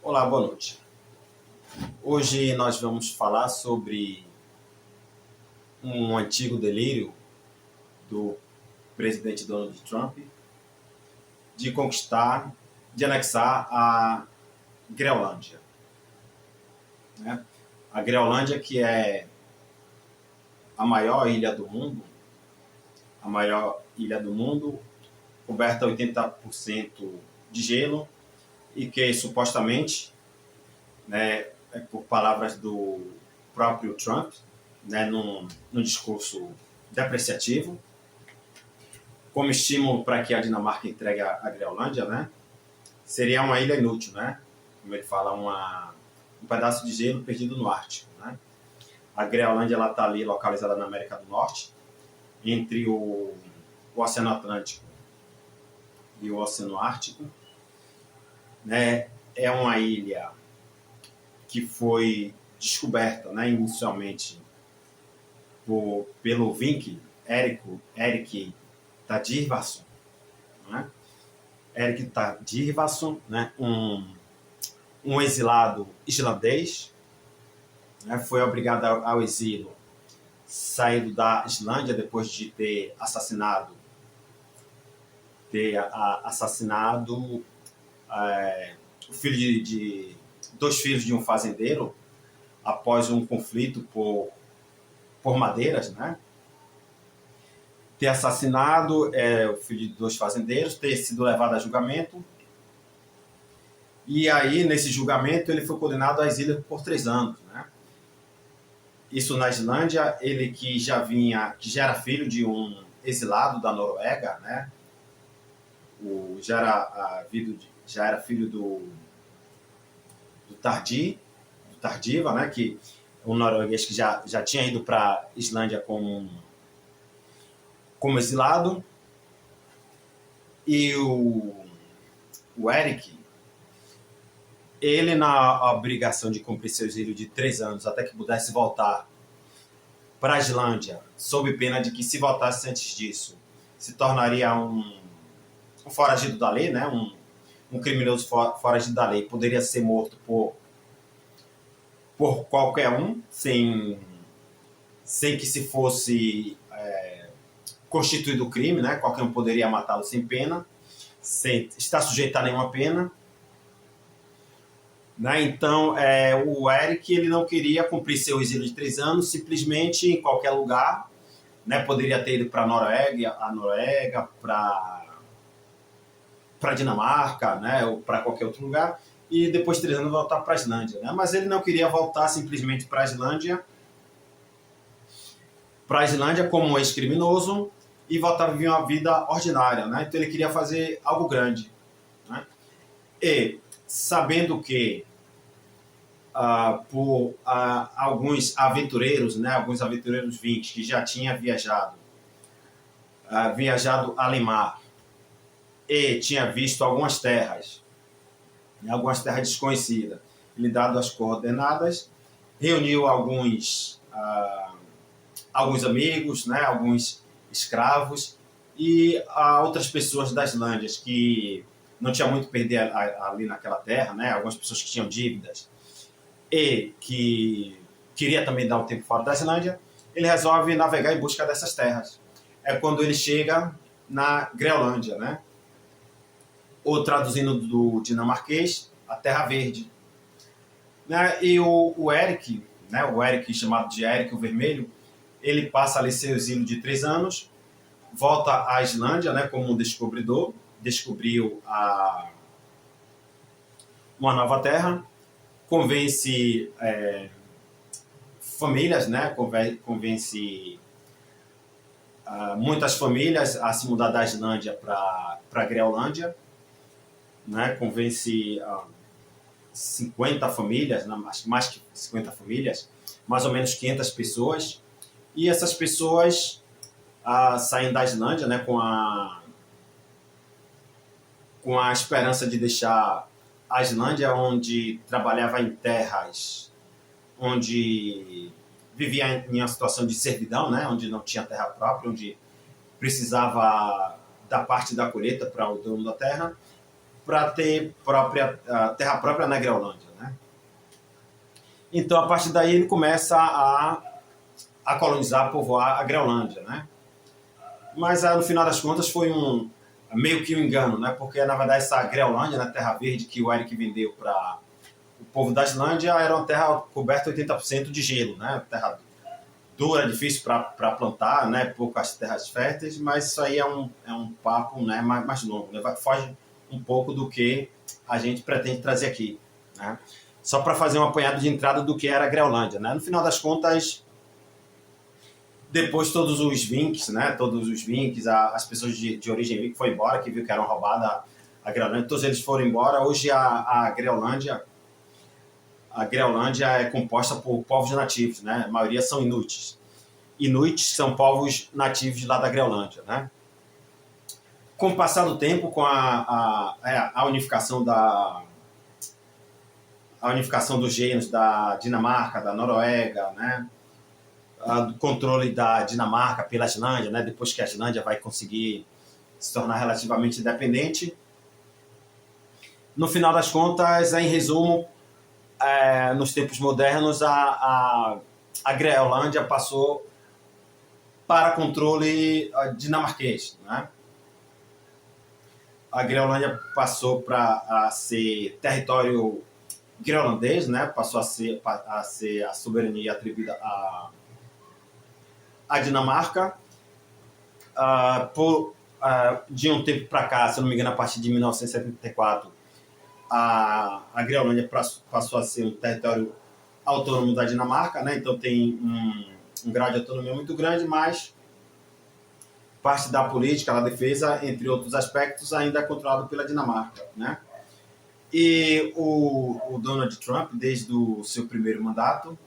Olá, boa noite. Hoje nós vamos falar sobre um antigo delírio do presidente Donald Trump de conquistar, de anexar a Groenlândia, né? A Groenlândia, que é a maior ilha do mundo, coberta 80% de gelo e que supostamente, né, por palavras do próprio Trump, né, num discurso depreciativo, como estímulo para que a Dinamarca entregue a Groenlândia, né, seria uma ilha inútil, né, como ele fala, um pedaço de gelo perdido no Ártico, né. A Groenlândia está ali localizada na América do Norte, entre o Oceano Atlântico e o Oceano Ártico, né. É uma ilha que foi descoberta, né, inicialmente pelo Vink, Erik Tadjievason, né? Erik Tadjievason, né, um exilado islandês, né, foi obrigado ao exílio, saído da Islândia depois de ter assassinado o filho de dois filhos de um fazendeiro após um conflito por madeiras, né? Ter assassinado o filho de dois fazendeiros, ter sido levado a julgamento. E aí, nesse julgamento, ele foi condenado a exílio por 3 anos, né? Isso na Islândia, ele que já era filho de um exilado da Noruega, né? Já era filho do Tardiva, né? Que um norueguês que já tinha ido para a Islândia como exilado. E o Erik, ele, na obrigação de cumprir seu exílio de 3 anos até que pudesse voltar para a Islândia, sob pena de que, se voltasse antes disso, se tornaria um foragido da lei, né? Um criminoso foragido da lei, poderia ser morto por qualquer um, sem que se fosse constituído o crime, né? Qualquer um poderia matá-lo sem pena, sem estar sujeito a nenhuma pena. Né? Então, o Erik, ele não queria cumprir seu exílio de 3 anos simplesmente em qualquer lugar, né? Poderia ter ido para a Noruega, para a Dinamarca, né? Ou para qualquer outro lugar, e depois de 3 anos voltar para a Islândia, né? Mas ele não queria voltar simplesmente para a Islândia como um ex-criminoso e voltar a viver uma vida ordinária, né? Então ele queria fazer algo grande, né? E sabendo que por alguns aventureiros, né, alguns aventureiros 20 que já tinham viajado além mar e tinha visto algumas terras desconhecidas, ele dado as coordenadas, reuniu alguns amigos, né, alguns escravos e outras pessoas das Islândias que não tinha muito a perder ali naquela terra, né, algumas pessoas que tinham dívidas e que queria também dar um tempo fora da Islândia. Ele resolve navegar em busca dessas terras. É quando ele chega na Groenlândia, né? Ou traduzindo do dinamarquês, a Terra Verde. Né? E o Erik, né? O Erik, chamado de Erik o Vermelho, ele passa ali seu exílio de 3 anos, volta à Islândia, né, como um descobridor, descobriu uma nova terra, convence famílias, né? Convence muitas famílias a se mudar da Islândia para a Groenlândia, né? Convence 50 famílias, né? Mais que 50 famílias, mais ou menos 500 pessoas, e essas pessoas saem da Islândia, né? Com a esperança de deixar a Islândia, onde trabalhava em terras, onde vivia em uma situação de servidão, né? Onde não tinha terra própria, onde precisava da parte da colheita para o dono da terra, para ter terra própria na Groenlândia, né? Então, a partir daí, ele começa a colonizar, povoar a Groenlândia, né? Mas, no final das contas, foi meio que um engano, né? Porque, na verdade, essa Groenlândia, né, Terra Verde, que o Eric vendeu para o povo da Islândia, era uma terra coberta 80% de gelo, né? Terra dura, difícil para plantar, né? Poucas terras férteis, mas isso aí é um papo, né, mais longo, né? Foge um pouco do que a gente pretende trazer aqui, né? Só para fazer um apanhado de entrada do que era a Groenlândia, né? No final das contas, depois todos os Vinks, né? Todos os Vinks, as pessoas de origem Vink foram embora, que viu que eram roubadas a Groenlândia, todos eles foram embora. Hoje a Groenlândia é composta por povos nativos, né? A maioria são Inuits. Inuits são povos nativos de lá da Groenlândia, né? Com o passar do tempo, com a unificação dos reinos da Dinamarca, da Noruega, né? Do controle da Dinamarca pela Islândia, né? Depois que a Islândia vai conseguir se tornar relativamente independente. No final das contas, em resumo, nos tempos modernos, a Groenlândia passou para controle dinamarquês, né? A Groenlândia passou a ser território groenlandês, né? Passou a ser a soberania atribuída à Dinamarca. De um tempo para cá, se não me engano, a partir de 1974, a Groenlândia passou a ser um território autônomo da Dinamarca, né? Então tem um grau de autonomia muito grande, mas parte da política, da defesa, entre outros aspectos, ainda é controlado pela Dinamarca, né? E o Donald Trump, desde o seu primeiro mandato,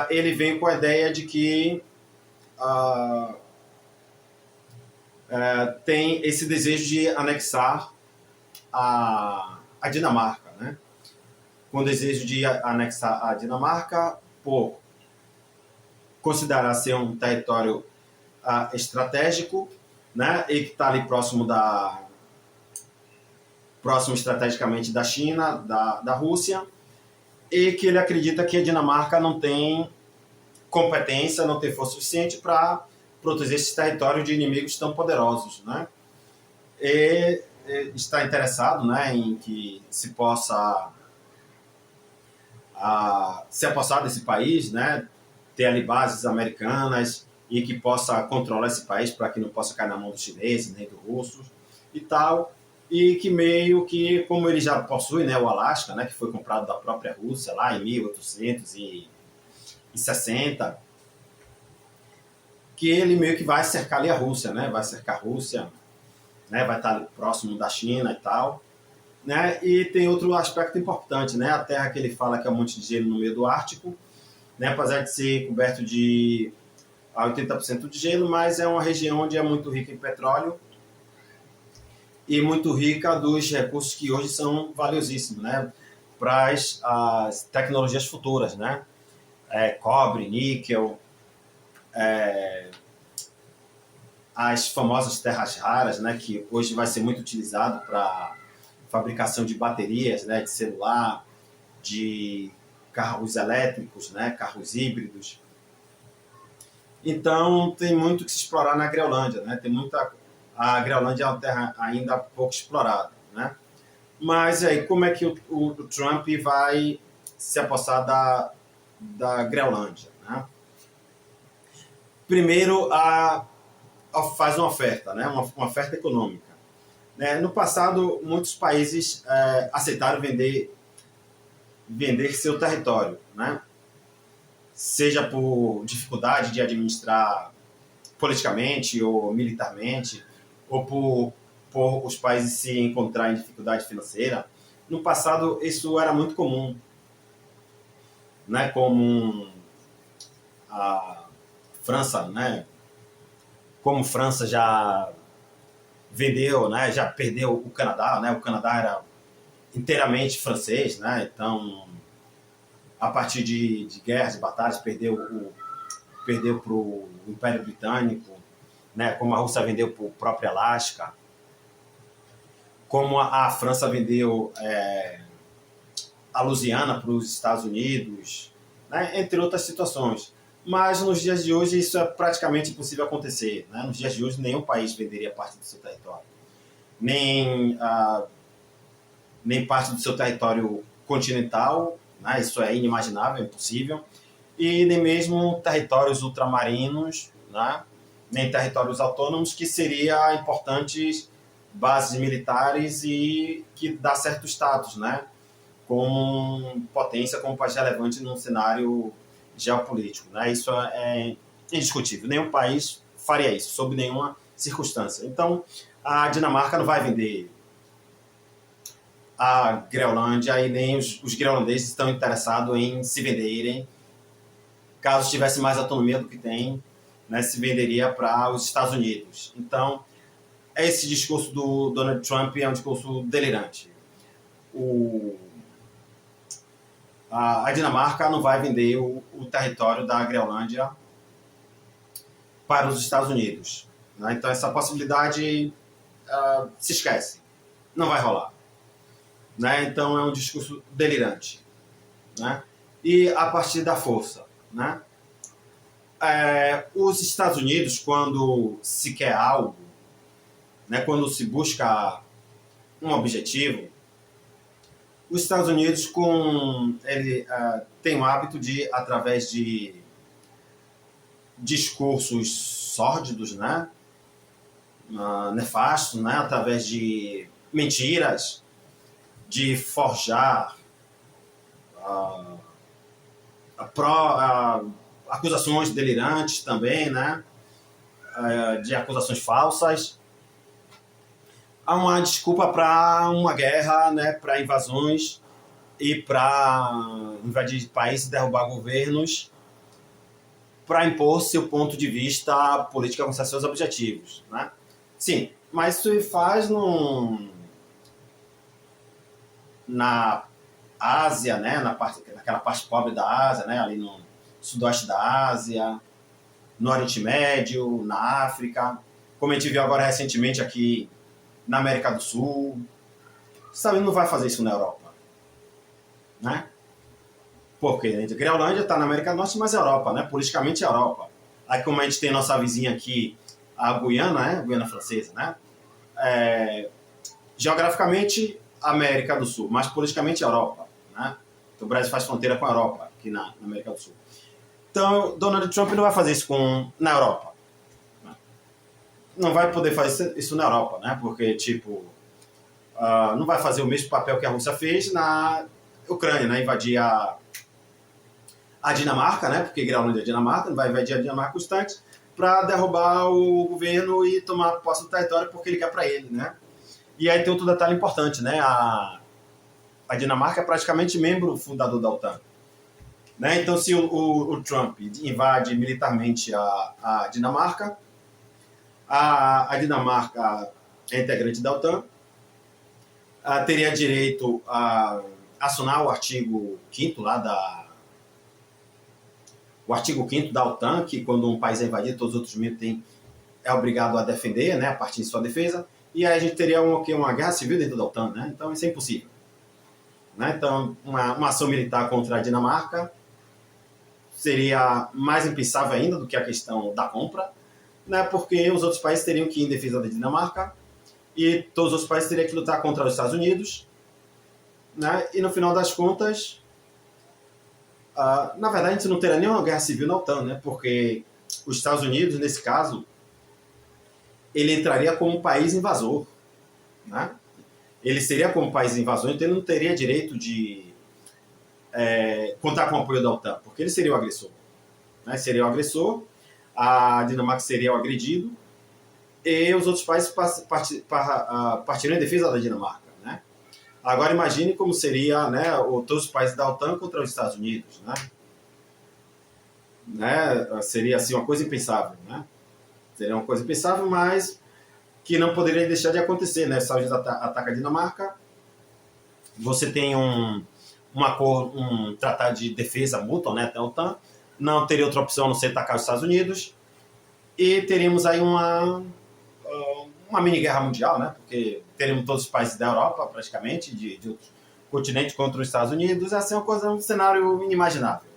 ele vem com a ideia de que tem esse desejo de anexar a Dinamarca, né? Com o desejo de anexar a Dinamarca por considerar ser um território estratégico, né? E que está ali próximo estrategicamente da China, da Rússia, e que ele acredita que a Dinamarca não tem competência, não tem força suficiente para proteger esse território de inimigos tão poderosos, né? E está interessado, né, em que se possa se apossar desse país, né, ter ali bases americanas e que possa controlar esse país para que não possa cair na mão dos chineses nem dos russos e tal, e que meio que, como ele já possui, né, o Alasca, né, que foi comprado da própria Rússia lá em 1860, que ele meio que vai cercar ali a Rússia, né, vai cercar a Rússia, né, vai estar ali próximo da China e tal, né, e tem outro aspecto importante, né, a terra que ele fala que é um monte de gelo no meio do Ártico, né, apesar de ser coberto de 80% de gelo, mas é uma região onde é muito rica em petróleo e muito rica dos recursos que hoje são valiosíssimos, né, para as tecnologias futuras, né, cobre, níquel, as famosas terras raras, né, que hoje vai ser muito utilizado para fabricação de baterias, né, de celular, de carros elétricos, né, carros híbridos. Então, tem muito que se explorar na Groenlândia, né? A Groenlândia é uma terra ainda pouco explorada, né? Mas aí, como é que o Trump vai se apossar da Groenlândia, né? Primeiro, faz uma oferta, né? Uma oferta econômica. Né? No passado, muitos países aceitaram vender seu território, né? Seja por dificuldade de administrar politicamente ou militarmente, ou por os países se encontrarem em dificuldade financeira. No passado, isso era muito comum, né? Como a França, né? Como França já vendeu, né? Já perdeu o Canadá, né? O Canadá era inteiramente francês, né? Então, a partir de guerras e batalhas, perdeu para o Império Britânico, né? Como a Rússia vendeu para o próprio Alasca. como a França vendeu a Louisiana para os Estados Unidos, né? Entre outras situações. Mas nos dias de hoje isso é praticamente impossível acontecer. Né? Nos dias de hoje nenhum país venderia parte do seu território. Nem parte do seu território continental, né? Isso é inimaginável, é impossível. E nem mesmo territórios ultramarinos, né? Nem territórios autônomos, que seriam importantes bases militares e que dá certo status, né? Como potência, como país relevante num cenário geopolítico. Né? Isso é indiscutível. Nenhum país faria isso, sob nenhuma circunstância. Então, a Dinamarca não vai vender a Groenlândia e nem os groenlandeses estão interessados em se venderem. Caso tivesse mais autonomia do que tem, né, se venderia para os Estados Unidos. Então, esse discurso do Donald Trump é um discurso delirante. A Dinamarca não vai vender o território da Groenlândia para os Estados Unidos. Né? Então, essa possibilidade se esquece. Não vai rolar. Né? Então, é um discurso delirante. Né? E a partir da força. Né? Os Estados Unidos, quando se quer algo, né? Quando se busca um objetivo, os Estados Unidos tem o hábito de, através de discursos sórdidos, né? Nefastos, né? Através de mentiras, de forjar acusações delirantes também, né? De acusações falsas. Há uma desculpa para uma guerra, né, para invasões e para invadir países, derrubar governos, para impor seu ponto de vista político com seus objetivos. Né? Sim, mas isso faz na Ásia, né, naquela parte pobre da Ásia, né, ali no sudoeste da Ásia, no Oriente Médio, na África, como a gente viu agora recentemente aqui na América do Sul. Sabe, não vai fazer isso na Europa. Né? Porque a Groenlândia está na América do Norte, mas é Europa, né? Politicamente é Europa. Aí como a gente tem nossa vizinha aqui, a Guiana, né? A Guiana Francesa, né? Geograficamente, América do Sul, mas politicamente é Europa. Né? Então, o Brasil faz fronteira com a Europa, aqui na América do Sul. Então, Donald Trump não vai fazer isso na Europa. Não vai poder fazer isso na Europa, né? Porque, não vai fazer o mesmo papel que a Rússia fez na Ucrânia, né? Invadir a Dinamarca, né? Porque Groenlândia é Dinamarca, não vai invadir a Dinamarca constante para derrubar o governo e tomar posse do território porque ele quer para ele, né? E aí tem outro detalhe importante, né? A Dinamarca é praticamente membro fundador da OTAN. Né? Então, se o Trump invade militarmente a Dinamarca, a Dinamarca é integrante da OTAN, teria direito a acionar o artigo 5º lá o artigo 5º da OTAN, que quando um país é invadido, todos os outros membros é obrigado a defender, né, a partir de sua defesa, e aí a gente teria uma guerra civil dentro da OTAN, né? Então isso é impossível. Né? Então, uma ação militar contra a Dinamarca seria mais impensável ainda do que a questão da compra, né? Porque os outros países teriam que ir em defesa da Dinamarca e todos os outros países teriam que lutar contra os Estados Unidos, né? E no final das contas, na verdade, a gente não teria nenhuma guerra civil na OTAN, né? Porque os Estados Unidos, nesse caso, ele entraria como um país invasor, né? Ele seria como um país invasor, então ele não teria direito de contar com o apoio da OTAN, porque ele seria o agressor. Né? Seria o agressor, a Dinamarca seria o agredido, e os outros países partiriam em defesa da Dinamarca. Né? Agora imagine como seria, né, todos os países da OTAN contra os Estados Unidos. Né? Seria assim, uma coisa impensável. Né? Seria uma coisa impensável, mas que não poderia deixar de acontecer. Né? Os Estados Unidos atacam a Dinamarca, você tem um tratado de defesa mútua, né, da OTAN, não teria outra opção a não ser atacar os Estados Unidos, e teríamos aí uma uma mini guerra mundial, né? Porque teremos todos os países da Europa, praticamente, de outros continentes contra os Estados Unidos. Essa é uma coisa, um cenário inimaginável.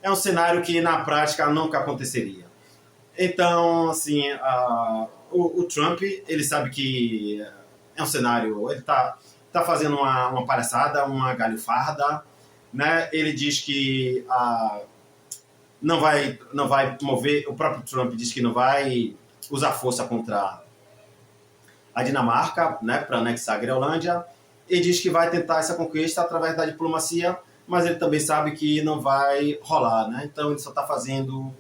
É um cenário que, na prática, nunca aconteceria. Então, assim, o Trump, ele sabe que é um cenário... Ele tá fazendo uma palhaçada, uma galhofarda, né? Ele diz que não vai mover... O próprio Trump diz que não vai usar força contra a Dinamarca, né, para anexar a Groenlândia, e diz que vai tentar essa conquista através da diplomacia, mas ele também sabe que não vai rolar, né? Então ele só está fazendo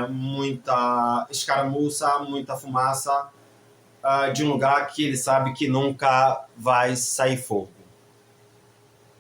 muita escaramuça, muita fumaça de um lugar que ele sabe que nunca vai sair fogo.